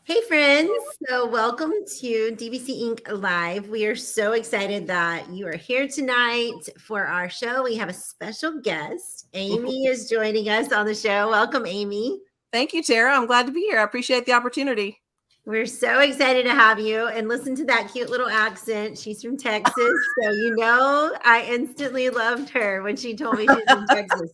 Hey friends, so welcome to DBC Inc. Live. We are so excited that you are here tonight for our show. We have a special guest. Amy is joining us on the show. Welcome, Amy. Thank you, Tara. I'm glad to be here. I appreciate the opportunity. We're so excited to have you, and listen to that cute little accent. She's from Texas, so I instantly loved her when she told me she's from Texas.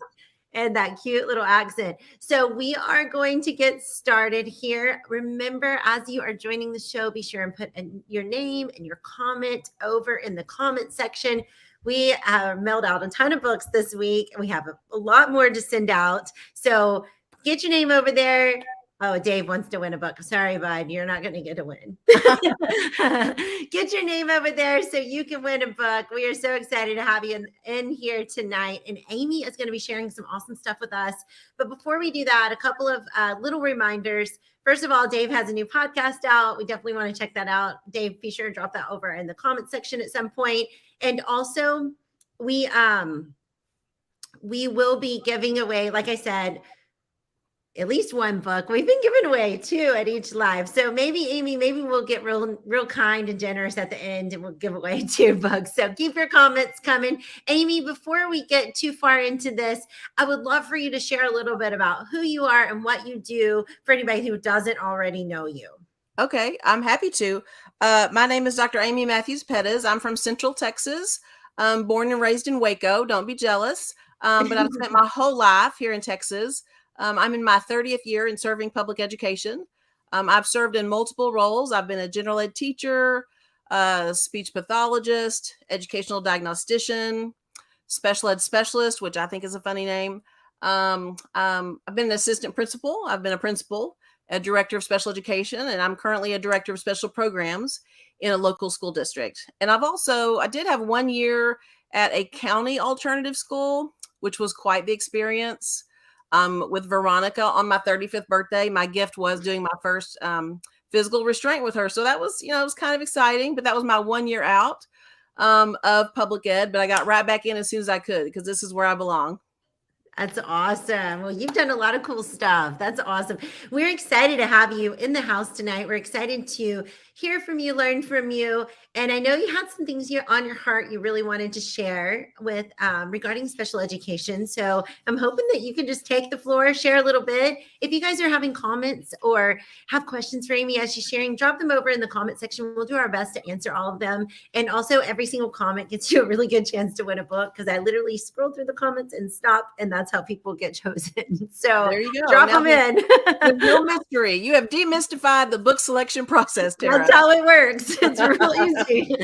And that cute little accent. So we are going to get started here. Remember, as you are joining the show, be sure and put your name and your comment over in the comment section. We mailed out a ton of books this week. We have a lot more to send out. So get your name over there. Oh, Dave wants to win a book. Sorry, bud. You're not going to get a win. Get your name over there so you can win a book. We are so excited to have you in here tonight. And Amy is going to be sharing some awesome stuff with us. But before we do that, a couple of little reminders. First of all, Dave has a new podcast out. We definitely want to check that out. Dave, be sure to drop that over in the comment section at some point. And also, we will be giving away, like I said, at least one book. We've been giving away 2 at each live. So maybe, Amy, we'll get real kind and generous at the end and we'll give away 2 books. So keep your comments coming. Amy, before we get too far into this, I would love for you to share a little bit about who you are and what you do for anybody who doesn't already know you. Okay, I'm happy to. My name is Dr. Amy Mathews-Perez. I'm from Central Texas, born and raised in Waco. Don't be jealous. But I've spent my whole life here in Texas. I'm in my 30th year in serving public education. I've served in multiple roles. I've been a general ed teacher, speech pathologist, educational diagnostician, special ed specialist, which I think is a funny name. I've been an assistant principal. I've been a principal, a director of special education, and I'm currently a director of special programs in a local school district. And I did have 1 year at a county alternative school, which was quite the experience. With Veronica on my 35th birthday. My gift was doing my first physical restraint with her. So that was, it was kind of exciting, but that was my 1 year out of public ed. But I got right back in as soon as I could because this is where I belong. That's awesome. Well, you've done a lot of cool stuff. That's awesome. We're excited to have you in the house tonight. We're excited to hear from you, learn from you. And I know you had some things on your heart you really wanted to share with regarding special education. So I'm hoping that you can just take the floor, share a little bit. If you guys are having comments or have questions for Amy as she's sharing, drop them over in the comment section. We'll do our best to answer all of them. And also every single comment gets you a really good chance to win a book because I literally scroll through the comments and stop, and that's how people get chosen. So there you go. Drop them in. There's no mystery. You have demystified the book selection process, Tara. That's how it works. It's real easy.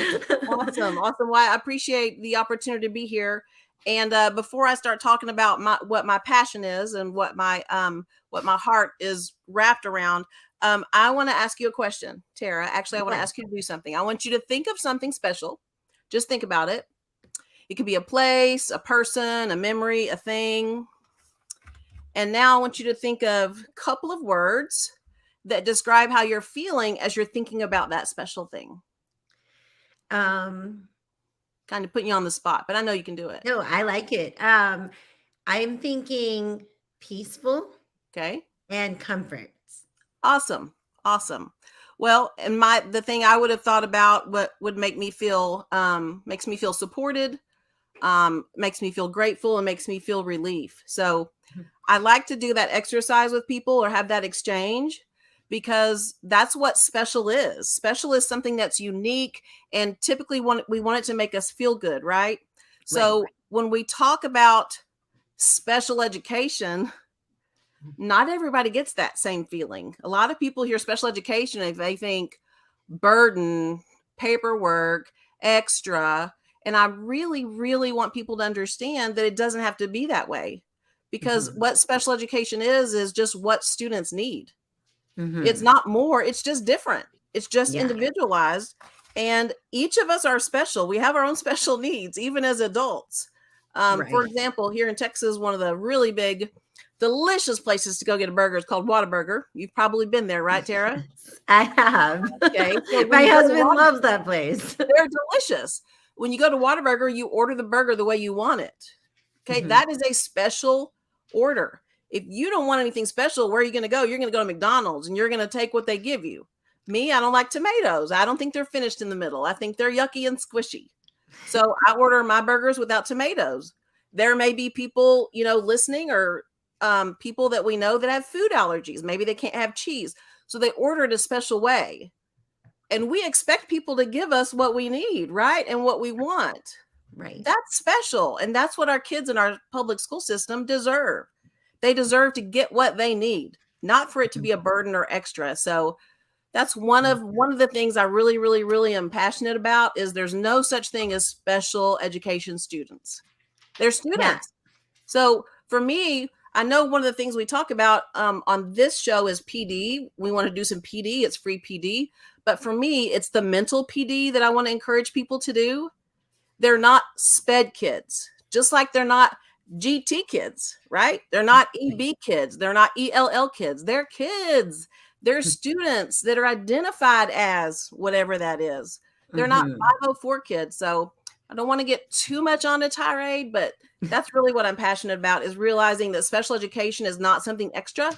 Awesome. Well, I appreciate the opportunity to be here. And before I start talking about what my passion is and what my heart is wrapped around, I want to ask you a question, Tara. Actually, I want to ask you to do something. I want you to think of something special. Just think about it. It could be a place, a person, a memory, a thing. And now I want you to think of a couple of words that describe how you're feeling as you're thinking about that special thing. Kind of putting you on the spot, but I know you can do it. No, I like it. I'm thinking peaceful. Okay. And comfort. Awesome. Well, and the thing I would have thought about what would make me feel, makes me feel supported, makes me feel grateful, and makes me feel relief. So I like to do that exercise with people or have that exchange because that's what special is. Special is something that's unique, and typically we want it to make us feel good, right? So when we talk about special education, not everybody gets that same feeling. A lot of people hear special education and they think burden, paperwork, extra. And I really, really want people to understand that it doesn't have to be that way, because what special education is just what students need. It's not more. It's just different. It's just individualized. And each of us are special. We have our own special needs, even as adults. For example, here in Texas, one of the really big, delicious places to go get a burger is called Whataburger. You've probably been there, right, Tara? I have. Okay. So my husband loves that place. They're delicious. When you go to Whataburger, you order the burger the way you want it. Okay. That is a special order. If you don't want anything special, where are you going to go? You're going to go to McDonald's and you're going to take what they give you. Me, I don't like tomatoes. I don't think they're finished in the middle. I think they're yucky and squishy. So I order my burgers without tomatoes. There may be people, listening, or people that we know that have food allergies. Maybe they can't have cheese. So they order it a special way. And we expect people to give us what we need, right? And what we want. Right. That's special. And that's what our kids in our public school system deserve. They deserve to get what they need, not for it to be a burden or extra. So that's one of the things I really, really, really am passionate about, is there's no such thing as special education students. They're students. Yeah. So for me, I know one of the things we talk about on this show is PD. We want to do some PD. It's free PD. But for me, it's the mental PD that I want to encourage people to do. They're not SPED kids, just like they're not GT kids, right? They're not EB kids. They're not ELL kids. They're kids. They're students that are identified as whatever that is. They're not 504 kids. So I don't want to get too much on a tirade, but that's really what I'm passionate about, is realizing that special education is not something extra.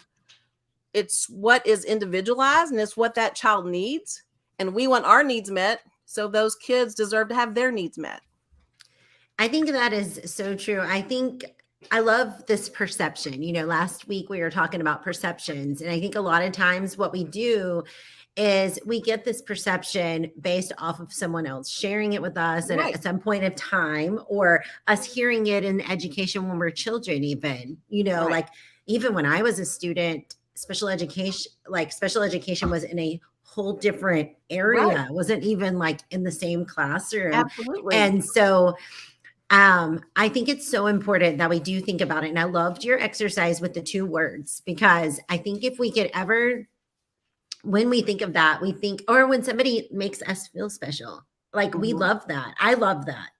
It's what is individualized, and it's what that child needs. And we want our needs met. So those kids deserve to have their needs met. I think that is so true. I love this perception. Last week we were talking about perceptions. And I think a lot of times what we do is we get this perception based off of someone else sharing it with us at some point of time, or us hearing it in education when we're children, even, like even when I was a student, special education was in a whole different area. Right. It wasn't even like in the same classroom. Absolutely. And so I think it's so important that we do think about it. And I loved your exercise with the 2 words, because I think if we could ever, when we think of that, we think, or when somebody makes us feel special, like we love that. I love that.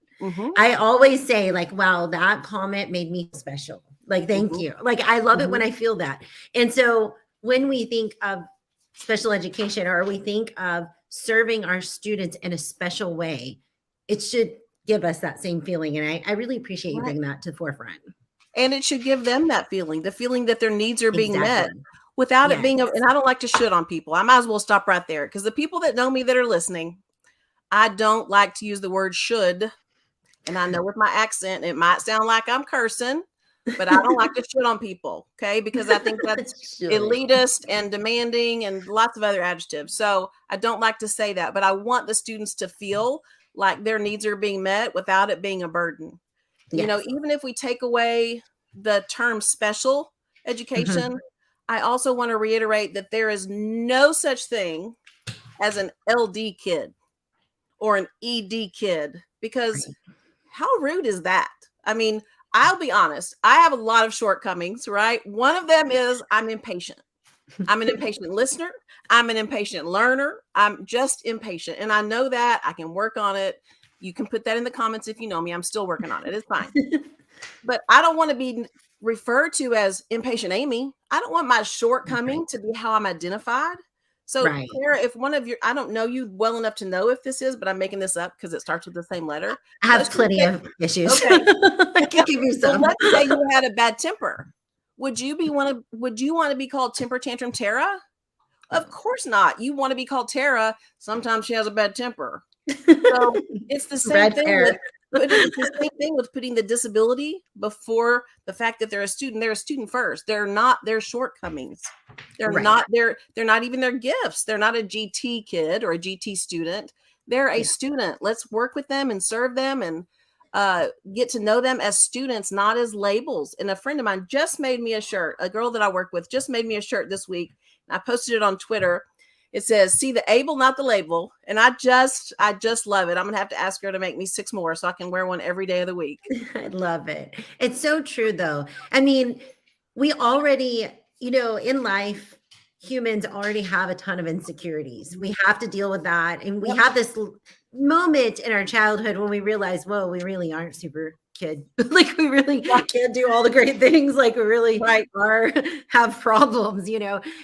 I always say, like, wow, that comment made me special. Like, thank you. Like, I love it when I feel that. And so when we think of special education, or we think of serving our students in a special way, it should give us that same feeling. And I really appreciate you bringing that to the forefront. And it should give them that feeling, the feeling that their needs are being met, without it being, and I don't like to shit on people. I might as well stop right there, because the people that know me that are listening, I don't like to use the word should. And I know with my accent, it might sound like I'm cursing, but I don't like to shit on people. Okay. Because I think that's elitist and demanding and lots of other adjectives. So I don't like to say that, but I want the students to feel like their needs are being met without it being a burden. Yes. Even if we take away the term special education, I also want to reiterate that there is no such thing as an LD kid or an ED kid, because how rude is that? I mean, I'll be honest. I have a lot of shortcomings, right? One of them is I'm impatient. I'm an impatient listener. I'm an impatient learner. I'm just impatient. And I know that. I can work on it. You can put that in the comments if you know me. I'm still working on it. It's fine. But I don't want to be referred to as impatient Amy. I don't want my shortcoming to be how I'm identified. So, Claire, if one of your, I don't know you well enough to know if this is, but I'm making this up because it starts with the same letter. I have plenty of issues. Okay. I can give you some. So let's say you had a bad temper. Would you want to be called Temper Tantrum Tara? Of course not. You want to be called Tara. Sometimes she has a bad temper. So it's the same thing. It's the same thing with putting the disability before the fact that they're a student. They're a student first. They're not their shortcomings. They're not even their gifts. They're not a GT kid or a GT student. They're a student. Let's work with them and serve them and get to know them as students, not as labels. And a friend of mine just made me a shirt. A girl that I work with just made me a shirt this week. I posted it on Twitter. It says, "See the able, not the label." And I just love it. I'm going to have to ask her to make me 6 more so I can wear one every day of the week. I love it. It's so true, though. I mean, we already, in life, humans already have a ton of insecurities. We have to deal with that. And we have this moment in our childhood when we realize, whoa, we really aren't super kid. Like we really can't do all the great things. Like we really have problems,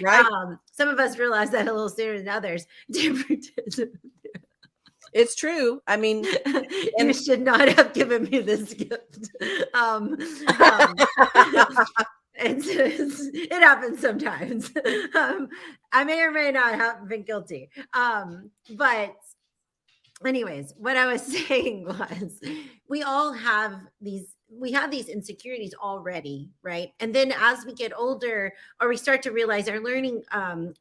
Right. Some of us realize that a little sooner than others. It's true. I mean, you should not have given me this gift. It happens sometimes. I may or may not have been guilty. But anyways, what I was saying was we all have these insecurities already, right? And then as we get older, or we start to realize our learning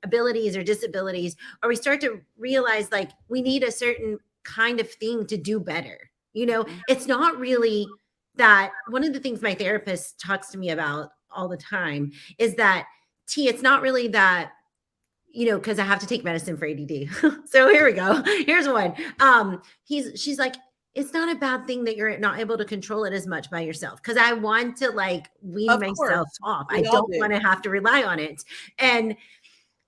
abilities or disabilities, or we start to realize like we need a certain kind of thing to do better. It's not really that. One of the things my therapist talks to me about all the time is that it's not really that, because I have to take medicine for ADD. So here we go. Here's one. She's like, it's not a bad thing that you're not able to control it as much by yourself. Cause I want to like wean myself off. I don't want to have to rely on it. And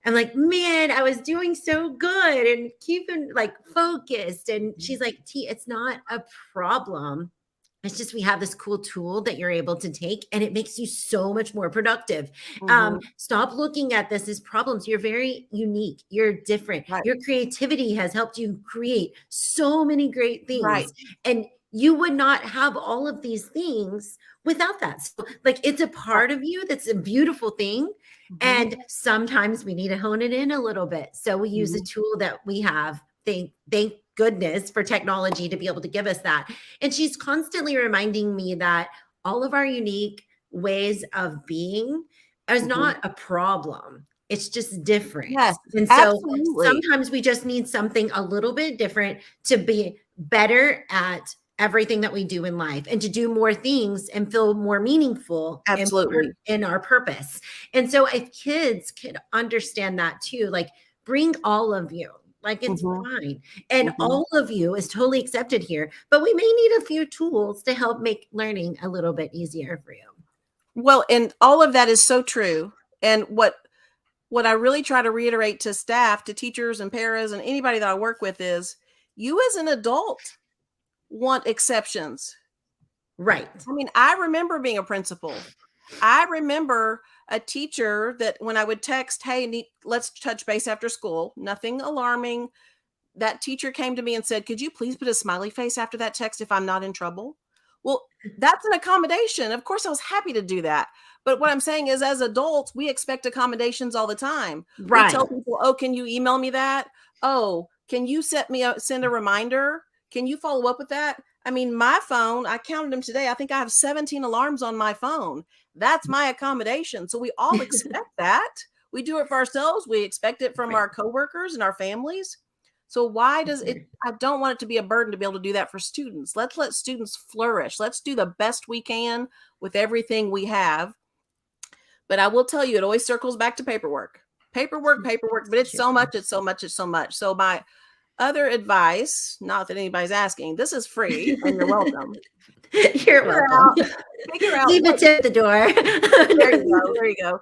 I'm like, man, I was doing so good and keeping like focused. And she's like, it's not a problem. It's just we have this cool tool that you're able to take and it makes you so much more productive. Stop looking at this as problems. You're very unique. You're different. Right. Your creativity has helped you create so many great things. Right. And you would not have all of these things without that. So, like, it's a part of you that's a beautiful thing. And sometimes we need to hone it in a little bit. So we use a tool that we have. Thank goodness for technology to be able to give us that. And she's constantly reminding me that all of our unique ways of being is not a problem. It's just different. Yes, and so sometimes we just need something a little bit different to be better at everything that we do in life and to do more things and feel more meaningful in our purpose. And so if kids could understand that too, like bring all of you. Like it's fine. And all of you is totally accepted here, but we may need a few tools to help make learning a little bit easier for you. Well, and all of that is so true. And what I really try to reiterate to staff, to teachers and paras and anybody that I work with is you as an adult want exceptions. Right. I mean, I remember being a principal. I remember a teacher that when I would text, hey, let's touch base after school, nothing alarming. That teacher came to me and said, could you please put a smiley face after that text if I'm not in trouble? Well, that's an accommodation. Of course, I was happy to do that. But what I'm saying is as adults, we expect accommodations all the time. Right. We tell people, oh, can you email me that? Oh, can you send a reminder? Can you follow up with that? I mean, my phone, I counted them today. I think I have 17 alarms on my phone. That's my accommodation. So we all expect that. We do it for ourselves. We expect it from our coworkers and our families. So why does it, I don't want it to be a burden to be able to do that for students. Let's let students flourish. Let's do the best we can with everything we have. But I will tell you, it always circles back to paperwork, but it's so much. So my other advice, not that anybody's asking, this is free and you're welcome. You're welcome. Figure out leave it at the door. There you go.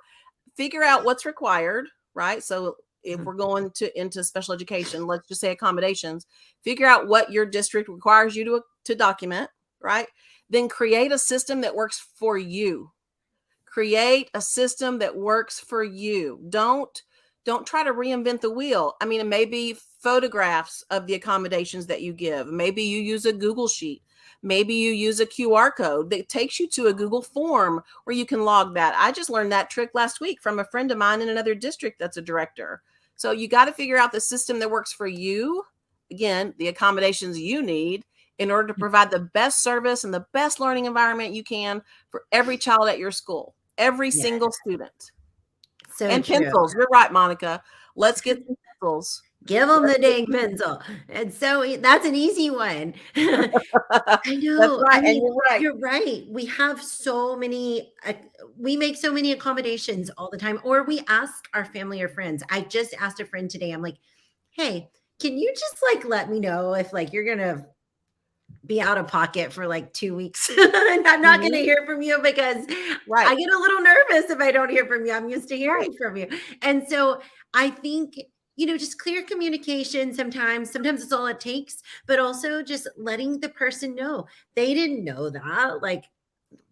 Figure out what's required, right? So if we're going into special education, let's just say accommodations, figure out what your district requires you to document, right? Then create a system that works for you. Create a system that works for you. Don't try to reinvent the wheel. I mean, it may be photographs of the accommodations that you give. Maybe you use a Google sheet. Maybe you use a QR code that takes you to a Google form where you can log that. I just learned that trick last week from a friend of mine in another district that's a director. So you got to figure out the system that works for you. Again, the accommodations you need in order to provide the best service and the best learning environment you can for every child at your school, every single student. So and true. Pencils. You're right, Monica. Let's get some pencils. Give them the dang pencil. And so that's an easy one. I know. That's right. I mean, and you're right. We have so many, we make so many accommodations all the time, or we ask our family or friends. I just asked a friend today, I'm like, hey, can you just like, let me know if like, you're going to be out of pocket for like 2 weeks and I'm not going to hear from you because I get a little nervous if I don't hear from you. I'm used to hearing from you. And so I think, just clear communication sometimes it's all it takes, but also just letting the person know they didn't know that. Like,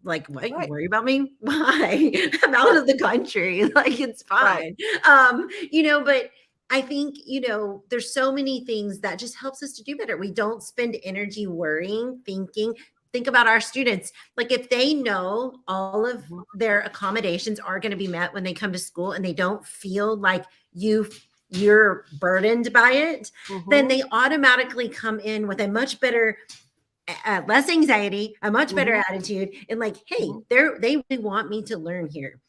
what? You worry about me? Why? I'm out of the country. Like, it's fine. But I think, there's so many things that just helps us to do better. We don't spend energy worrying, thinking. think about our students. Like if they know all of Mhm. their accommodations are going to be met when they come to school and they don't feel like you're burdened by it, then Mhm. they automatically come in with a much better less anxiety, a much better Mhm. attitude, and like, hey, Mhm. they really want me to learn here.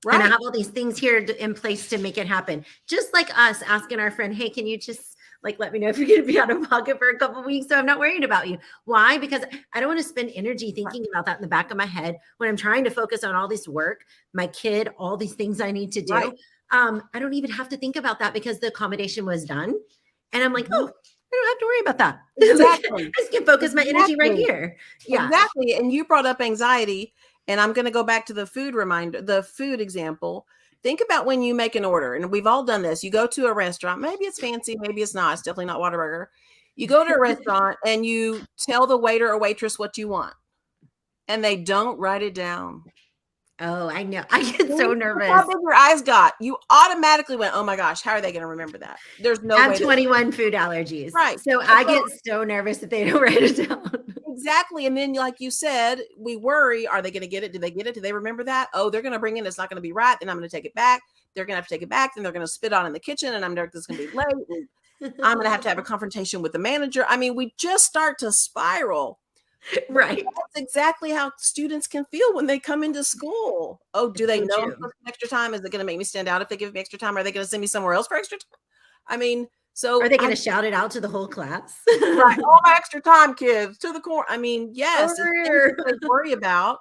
And I Right. have all these things here in place to make it happen. Just like us asking our friend, hey, can you just like let me know if you're going to be out of pocket for a couple of weeks so I'm not worried about you? Why? Because I don't want to spend energy thinking about that in the back of my head when I'm trying to focus on all this work, my kid, all these things I need to do. Right. I don't even have to think about that because the accommodation was done. And I'm like, oh, Mhm. I don't have to worry about that. Like, Exactly. I just can focus my energy right Exactly. here. Yeah. Exactly. And you brought up anxiety, and I'm going to go back to the food example. Think about when you make an order, and we've all done this. You go to a restaurant, maybe it's fancy, maybe it's not. It's definitely not Whataburger. You go to a restaurant and you tell the waiter or waitress what you want, and they don't write it down. Oh, I know. I get so Look nervous. how big your eyes got. You automatically went, oh my gosh, how are they going to remember that? There's no I have way that 21 food allergies. right. So I get so nervous if they don't write it down. Exactly. And then, like you said, we worry, are they going to get it? Do they get it? Do they remember that? Oh, they're going to bring it. It's not going to be right. Then I'm going to take it back. They're going to have to take it back. Then they're going to spit on it in the kitchen. And I'm nervous it's going to be late. And I'm going to have a confrontation with the manager. I mean, we just start to spiral. Right. That's exactly how students can feel when they come into school. Oh, do they So know I'm true. supposed to give extra time? Is it going to make me stand out if they give me extra time? Are they going to send me somewhere else for extra time? I mean, so Are they going to shout it out to the whole class? right, all my extra time, kids, to the corner. I mean, yes, it's things that they worry about,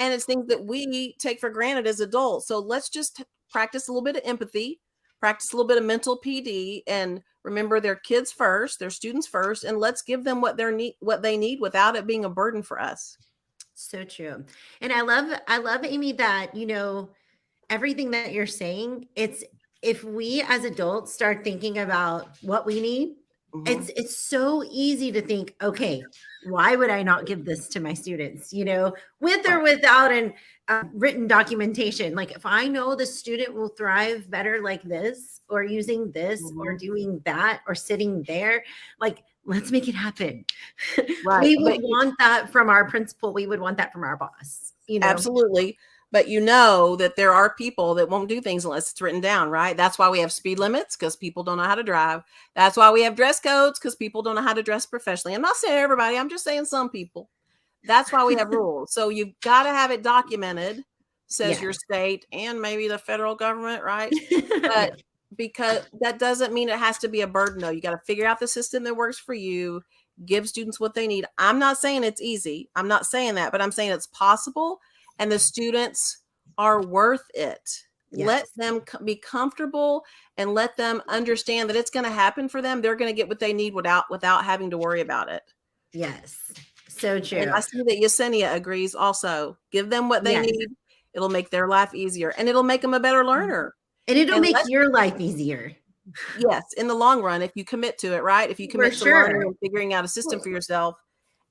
and it's things that we take for granted as adults. So let's just practice a little bit of empathy, practice a little bit of mental PD, and remember their kids first, their students first, and let's give them what they need without it being a burden for us. So true. And I love Amy that, everything that you're saying, it's if we as adults start thinking about what we need, Mhm. it's so easy to think, okay, why would I not give this to my students, with or Right. without an written documentation? Like if I know the student will thrive better like this or using this or Mhm. doing that or sitting there, like let's make it happen. Right. We would But want that from our principal. We would want that from our boss. absolutely. But you know that there are people that won't do things unless it's written down, right? That's why we have speed limits because people don't know how to drive. That's why we have dress codes because people don't know how to dress professionally. I'm not saying everybody, I'm just saying some people. That's why we have rules. So you've got to have it documented, says Yeah. your state and maybe the federal government, right? But Yeah. because that doesn't mean it has to be a burden, though. You got to figure out the system that works for you, give students what they need. I'm not saying it's easy. I'm not saying that, but I'm saying it's possible and the students are worth it. Let Yes. them be comfortable and let them understand that it's going to happen for them. They're going to get what they need without having to worry about it. Yes. So And true. I see that Yesenia agrees also. Give them what they Yes. need. It'll make their life easier and it'll make them a better learner. And it'll And make your life easier. yes, in the long run, if you commit to it, right? If you For commit to learning sure. and figuring out a system Well, for yourself.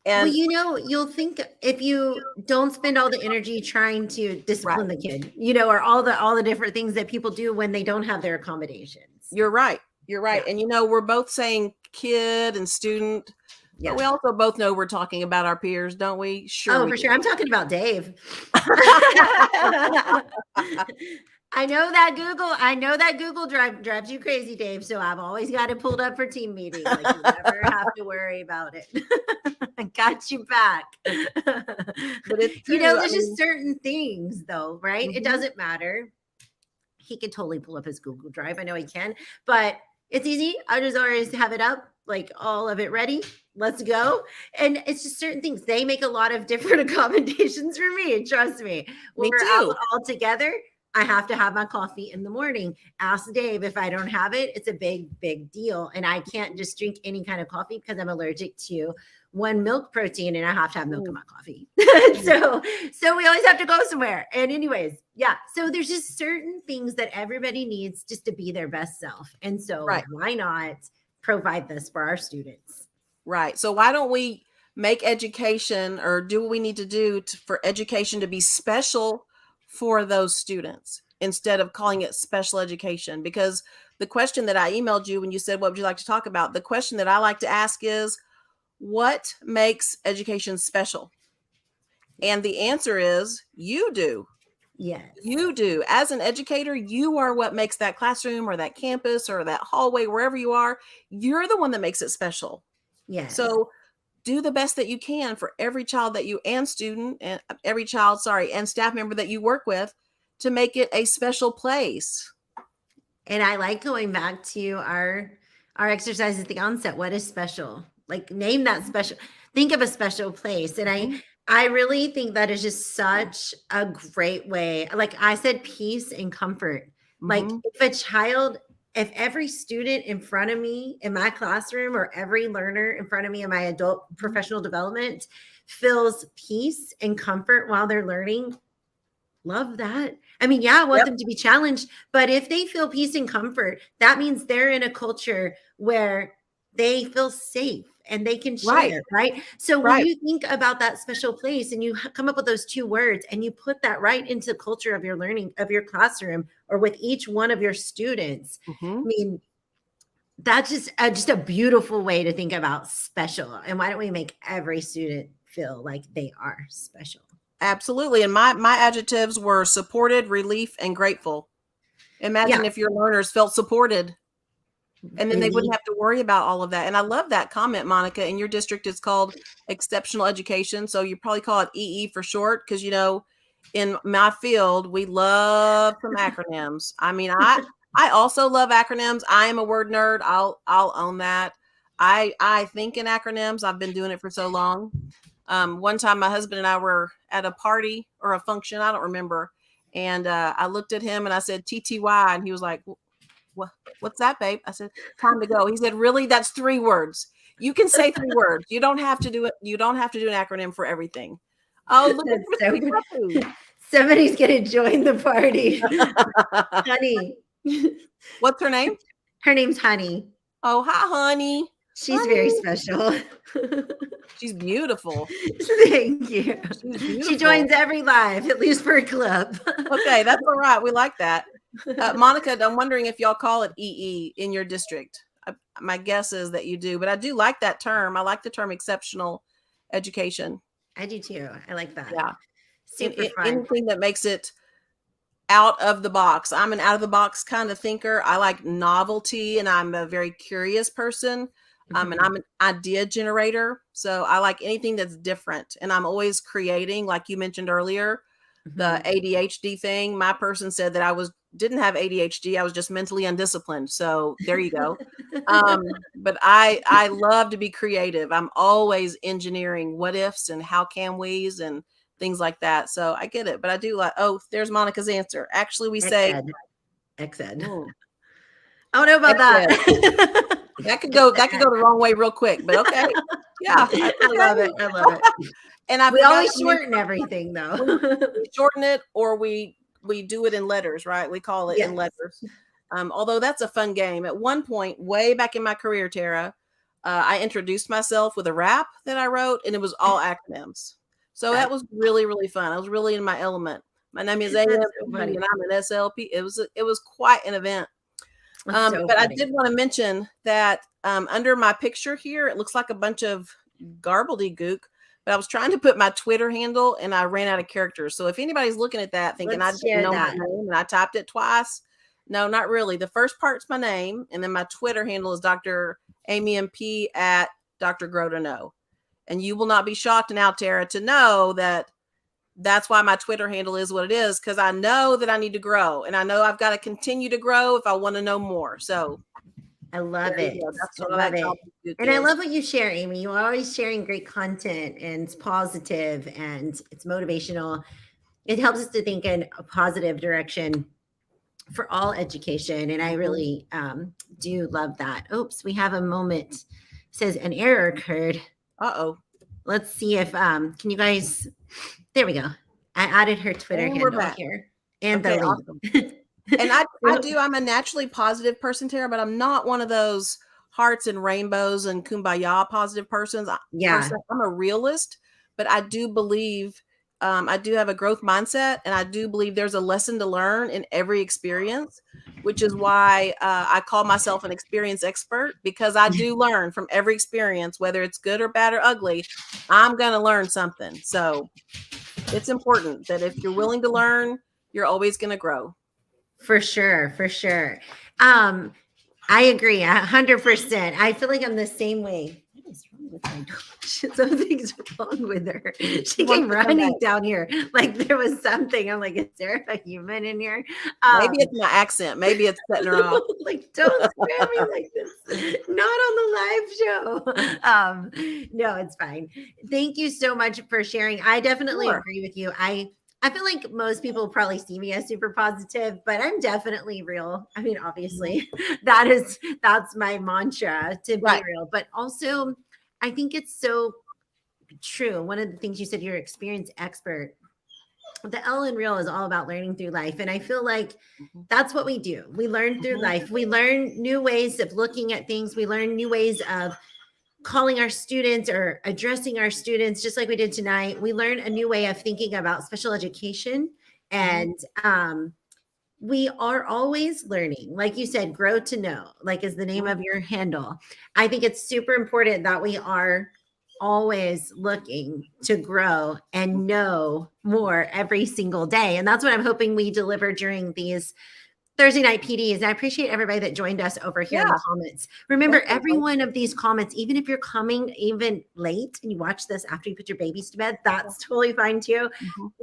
well, And you'll think if you don't spend all the energy trying to right, discipline the kid, or all the different things that people do when they don't have their accommodations. you're right. You're right. Yeah. And we're both saying kid and student, but Yeah. we also both know we're talking about our peers, don't we? Sure Oh, we for do. sure. I'm talking about Dave. I know that Google drives you crazy, Dave. So I've always got it pulled up for team meeting. Like you never have to worry about it. I got you back. But it's true. There's just certain things though, right? It Mhm. doesn't matter. He can totally pull up his Google Drive. I know he can, but it's easy. I just always have it up, like all of it ready. Let's go. And it's just certain things. They make a lot of different accommodations for me. Trust me. When Me we're out too. all together, I have to have my coffee in the morning. Ask Dave if I don't have it. It's a big, big deal. And I can't just drink any kind of coffee because I'm allergic to one milk protein and I have to have milk in my coffee. so we always have to go somewhere. And anyways, yeah. So there's just certain things that everybody needs just to be their best self. And so Right. why not provide this for our students? Right. So why don't we make education or do what we need to do for education to be special for those students instead of calling it special education? Because the question that I emailed you when you said, what would you like to talk about? The question that I like to ask is, what makes education special? And the answer is you do. Yes. You do. As an educator, you are what makes that classroom or that campus or that hallway, wherever you are, you're the one that makes it special. Yes. So do the best that you can for every child that you and student and every child, and staff member that you work with to make it a special place. And I like going back to our exercise at the onset. What is special? Like, name that special. Think of a special place. And I really think that is just such a great way. Like I said, peace and comfort. Like if every student in front of me in my classroom or every learner in front of me in my adult professional development feels peace and comfort while they're learning, love that. I mean, yeah, I want them to be challenged, but if they feel peace and comfort, that means they're in a culture where they feel safe and they can share, right? So when you think about that special place and you come up with those two words and you put that right into the culture of your learning, of your classroom, or with each one of your students, I mean, that's just a beautiful way to think about special. And why don't we make every student feel like they are special? Absolutely. And my adjectives were supported, relief, and grateful. Imagine if your learners felt supported and then they wouldn't have to worry about all of that. And I love that comment, Monica. In your district, it's called exceptional education. So you probably call it EE for short, because, in my field, we love some acronyms. I mean, I also love acronyms. I am a word nerd. I'll own that. I think in acronyms. I've been doing it for so long. One time my husband and I were at a party or a function, I don't remember. And I looked at him and I said, TTY. And he was like, what's that, babe? I said, time to go. He said, really? That's 3 words. You can say 3 words. You don't have to do it. You don't have to do an acronym for everything. Oh, look at somebody's going to join the party. Honey. What's her name? Her name's Honey. Oh, hi, Honey. She's very special. She's beautiful. Thank you. She joins every live, at least for a club. Okay, that's all right. We like that. Monica, I'm wondering if y'all call it EE in your district. My guess is that you do, but I do like that term. I like the term exceptional education. I do too. I like that. Yeah. Super fun. Anything that makes it out of the box. I'm an out of the box kind of thinker. I like novelty and I'm a very curious person. And I'm an idea generator. So I like anything that's different. And I'm always creating, like you mentioned earlier, the ADHD thing. My person said that I didn't have ADHD. I was just mentally undisciplined. So there you go. But I love to be creative. I'm always engineering what ifs and how can we's and things like that. So I get it. But I do like, there's Monica's answer. Actually, we say XED. I don't know about that. That could go the wrong way real quick, but okay. Yeah. I love it. And we always shorten everything though. We shorten it or we do it in letters, right? We call it in letters. Although that's a fun game. At one point, way back in my career, Tara, I introduced myself with a rap that I wrote and it was all acronyms. So that was really, really fun. I was really in my element. My name is AM and I'm an SLP. It was quite an event. But I did want to mention that under my picture here, it looks like a bunch of garbledy-gook, but I was trying to put my Twitter handle and I ran out of characters. So if anybody's looking at that thinking I didn't know my name and I typed it twice, no, not really. The first part's my name, and then my Twitter handle is Dr. Amy MP at Dr. Grow to Know. And you will not be shocked now, Tara, to know that that's why my Twitter handle is what it is, because I know that I need to grow and I know I've got to continue to grow if I want to know more. So I love it. And I love what you share, Amy. You're always sharing great content and it's positive and it's motivational. It helps us to think in a positive direction for all education. And I really do love that. Oops, we have a moment. It says an error occurred. Uh-oh. Let's see if, can you guys, there we go. I added her Twitter handle here. And the link. Awesome. And I'm a naturally positive person, Tara, but I'm not one of those hearts and rainbows and kumbaya positive persons. I'm a realist, but I do believe, I do have a growth mindset and I do believe there's a lesson to learn in every experience, which is why I call myself an experience expert, because I do learn from every experience, whether it's good or bad or ugly. I'm going to learn something. So it's important that if you're willing to learn, you're always going to grow. For sure. For sure. I agree 100%. I feel like I'm the same way. What is wrong with my dog? Something's wrong with her. She came running down here like there was something. I'm like, is there a human in here? Maybe it's my accent. Maybe it's setting her off. Like, don't scare me like this. Not on the live show. No, it's fine. Thank you so much for sharing. I definitely agree with you. I feel like most people probably see me as super positive, but I'm definitely real. I mean, obviously, that's my mantra, to be real. But also, I think it's so true. One of the things you said, you're an experienced expert. The L in real is all about learning through life. And I feel like that's what we do. We learn through life. We learn new ways of looking at things. We learn new ways of calling our students or addressing our students, just like we did tonight. We learn a new way of thinking about special education. And we are always learning. Like you said, grow to know, like is the name of your handle. I think it's super important that we are always looking to grow and know more every single day. And that's what I'm hoping we deliver during these Thursday night PDs. And I appreciate everybody that joined us over here in the comments. Remember, every one of these comments, even if you're coming even late and you watch this after you put your babies to bed, that's totally fine too.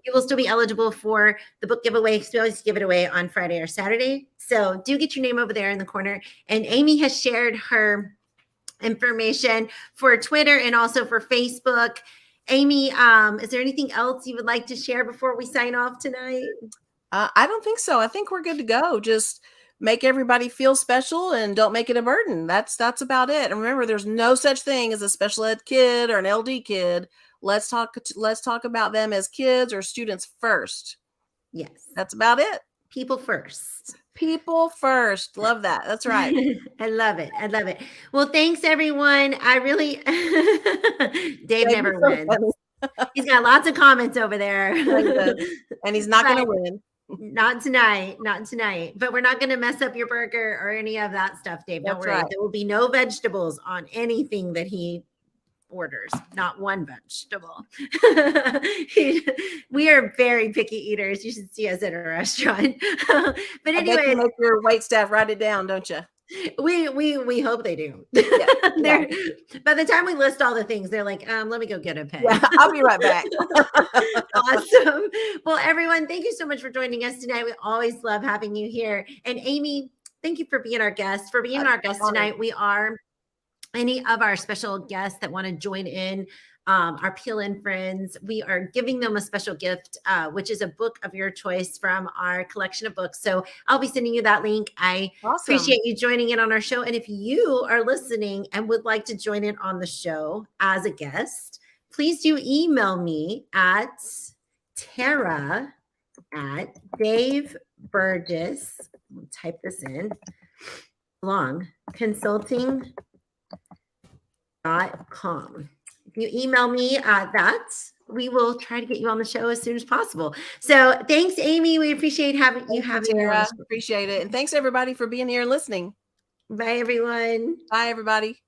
You will still be eligible for the book giveaway because we always give it away on Friday or Saturday. So do get your name over there in the corner. And Amy has shared her information for Twitter and also for Facebook. Amy, is there anything else you would like to share before we sign off tonight? I don't think so. I think we're good to go. Just make everybody feel special and don't make it a burden. That's about it. And remember, there's no such thing as a special ed kid or an LD kid. Let's talk about them as kids or students first. Yes. That's about it. People first. People first. Love that. That's right. I love it. I love it. Well, thanks everyone. I really, Dave never wins. He's got lots of comments over there. And he's not going to win. Not tonight. Not tonight. But we're not going to mess up your burger or any of that stuff, Dave. Don't worry. There will be no vegetables on anything that he orders. Not one vegetable. We are very picky eaters. You should see us at a restaurant. But anyway, you make your wait staff write it down, don't you? We hope they do. By the time we list all the things, they're like, let me go get a pen. Yeah, I'll be right back. Awesome. Well, everyone, thank you so much for joining us tonight. We always love having you here. And Amy, thank you for being our guest. For being our guest tonight, we are any of our special guests that want to join in, our Peel-In friends, we are giving them a special gift, which is a book of your choice from our collection of books. So I'll be sending you that link. I appreciate you joining in on our show. And if you are listening and would like to join in on the show as a guest, please do email me at Tara@Dave Burgess. I'll type this in. Long consulting.com. If you email me that, we will try to get you on the show as soon as possible. So thanks, Amy. We appreciate having you. Appreciate it. And thanks everybody for being here and listening. Bye, everyone. Bye, everybody.